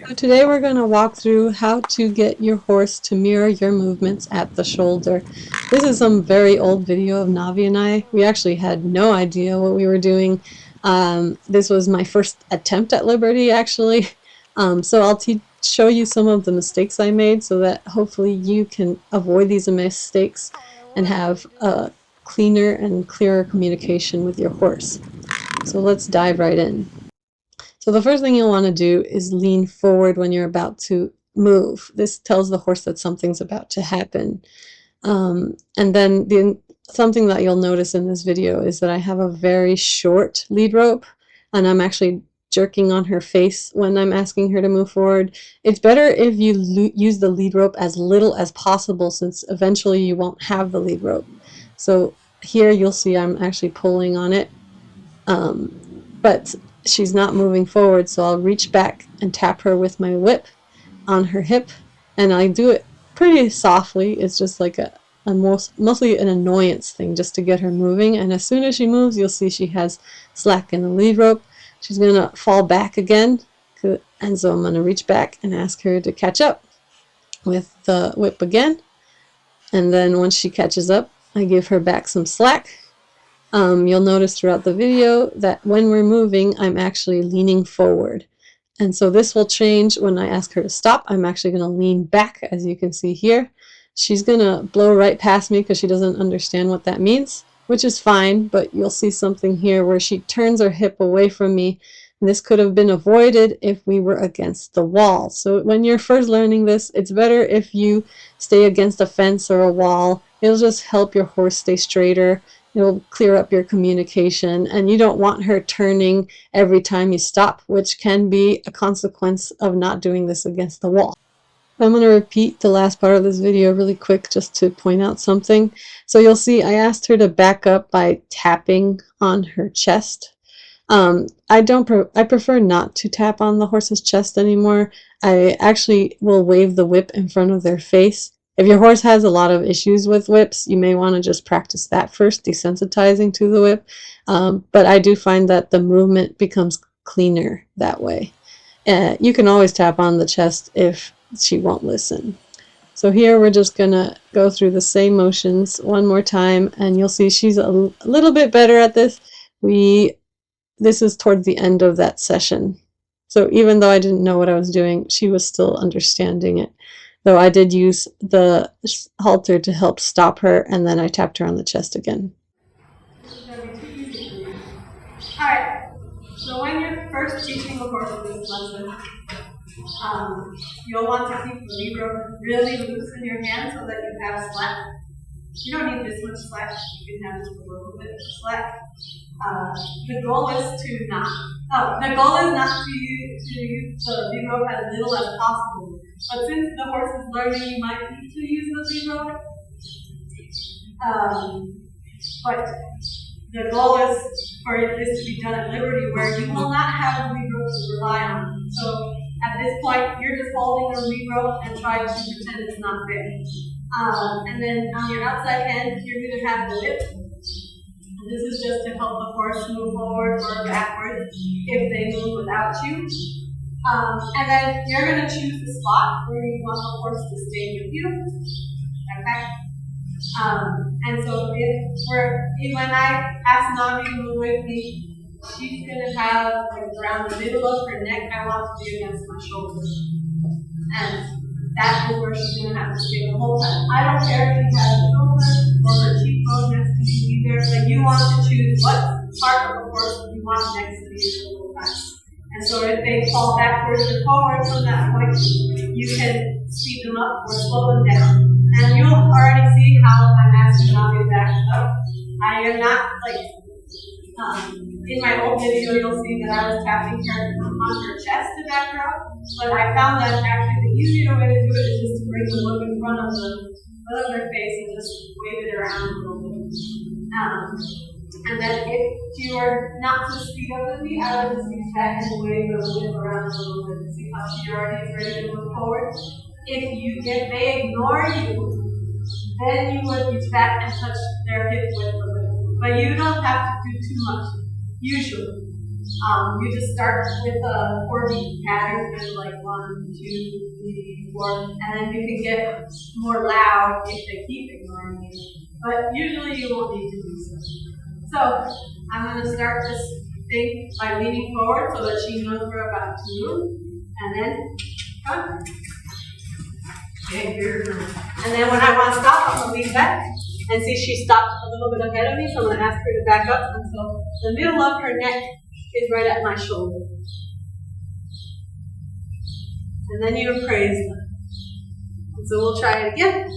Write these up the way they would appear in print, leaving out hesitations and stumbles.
So today we're going to walk through how to get your horse to mirror your movements at the shoulder. This is some very old video of Navi and I. We actually had no idea what we were doing. This was my first attempt at Liberty, actually. So I'll show you some of the mistakes I made so that hopefully you can avoid these mistakes and have a cleaner and clearer communication with your horse. So let's dive right in. So the first thing you'll want to do is lean forward when you're about to move. This tells the horse that something's about to happen. And then something that you'll notice in this video is that I have a very short lead rope, and I'm actually jerking on her face when I'm asking her to move forward. It's better if you use the lead rope as little as possible, since eventually you won't have the lead rope. So here you'll see I'm actually pulling on it. But she's not moving forward, so I'll reach back and tap her with my whip on her hip, and I do it pretty softly. It's just like mostly an annoyance thing just to get her moving, and as soon as she moves, you'll see she has slack in the lead rope. She's going to fall back again, and so I'm going to reach back and ask her to catch up with the whip again, and then once she catches up, I give her back some slack. You'll notice throughout the video that when we're moving, I'm actually leaning forward. And so this will change when I ask her to stop. I'm actually going to lean back, as you can see here. She's going to blow right past me because she doesn't understand what that means, which is fine, but you'll see something here where she turns her hip away from me. And this could have been avoided if we were against the wall. So when you're first learning this, it's better if you stay against a fence or a wall. It'll just help your horse stay straighter. It'll clear up your communication, and you don't want her turning every time you stop, which can be a consequence of not doing this against the wall. I'm going to repeat the last part of this video really quick just to point out something. So you'll see I asked her to back up by tapping on her chest. I prefer not to tap on the horse's chest anymore. I actually will wave the whip in front of their face. If your horse has a lot of issues with whips, you may want to just practice that first, desensitizing to the whip. But I do find that the movement becomes cleaner that way. You can always tap on the chest if she won't listen. So here we're just going to go through the same motions one more time, and you'll see she's a little bit better at this. This is towards the end of that session. So even though I didn't know what I was doing, she was still understanding it. Though I did use the halter to help stop her, and then I tapped her on the chest again. Alright, so when you're first teaching a horse this lesson, you'll want to keep the lead rope really loose in your hand so that you have slack. You don't need this much slack, you can have just a little bit of slack. The goal is not to use the lead rope as little as possible. But since the horse is learning, you might need to use the lead rope. But the goal is for this to be done at Liberty, where you will not have a lead rope to rely on. So at this point, you're just holding the lead rope and trying to pretend it's not there. And then on your outside hand, you're going to have the whip. This is just to help the horse move forward or backwards if they move without you. And then you're going to choose the spot where you want the horse to stay with you. Okay? And so when I ask Navi to move with me, she's going to have, like, around the middle of her neck, I want to be against my shoulder. And that is where she's going to have to stay the whole time. I don't care if she has a shoulder or her cheekbone next to you either, but you want to choose what part of the horse you want next to you the whole time. And so if they fall backwards or forwards from that point, you can speed them up or slow them down. And you'll already see how I'm asking Navi to back up. I am not, in my old video, you'll see that I was tapping her on her chest to back her up. But I found that actually the easier way to do it is just to bring the whip in front of their face and just wave it around a little bit. And then if you are not to speed up with me, I would just use that and wave the whip around a little bit. See how she already is ready to move forward? If they ignore you, then you would reach back and touch their hip with the whip. But you don't have to do too much, usually. You just start with a 4-beat pattern, kind of like 1, 2, 3, 4, and then you can get more loud if they keep ignoring you. But usually you won't need to do so. So I'm going to start this thing by leaning forward so that she knows we're about to move, and then come. Okay, and then when I want to stop, I'm going to lean back. And see, she stopped a little bit ahead of me, so I'm going to ask her to back up. And so the middle of her neck is right at my shoulder. And then you appraise them. And so we'll try it again.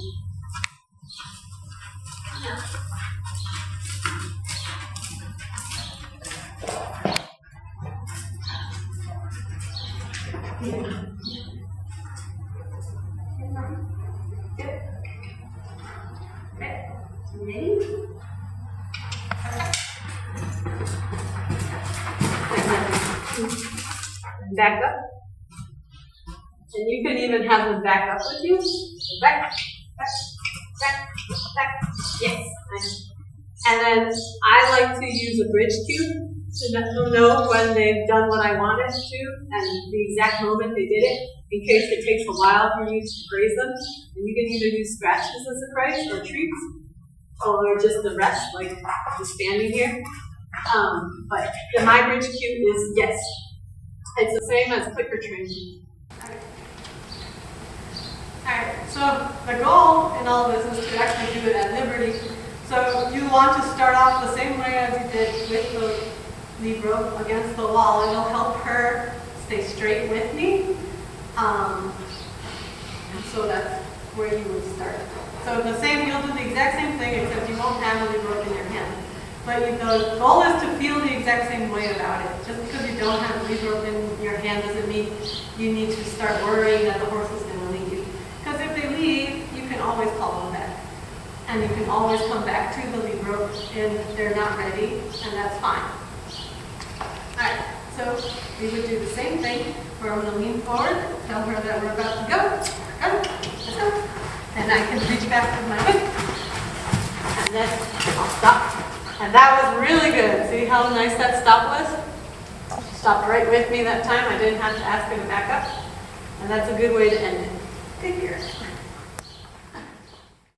Back up. And you can even have them back up with you. Back, back, back, back. Yes. Nice. And then I like to use a bridge cue to let them know when they've done what I wanted to and the exact moment they did it, in case it takes a while for you to praise them. And you can either use scratches as a praise or treats, or just the rest, like just standing here. But my bridge cue is yes. It's the same as clicker training. Alright, so the goal in all of this is to actually do it at liberty. So you want to start off the same way as you did with the lead rope against the wall. It'll help her stay straight with me. And so that's where you would start. So the same, you'll do the exact same thing, except you won't have a lead rope in your hand. But the goal is to feel the exact same way about it. Just because you don't have a lead rope in your hand doesn't mean you need to start worrying that the horse is going to leave. Because if they leave, you can always call them back. And you can always come back to the lead rope if they're not ready, and that's fine. Alright, so we would do the same thing where I'm going to lean forward, tell her that we're about to go. Go, let's go. And I can reach back with my whip. And then I'll stop. And that was really good. See how nice that stop was? She stopped right with me that time. I didn't have to ask her to back up. And that's a good way to end it. Take care.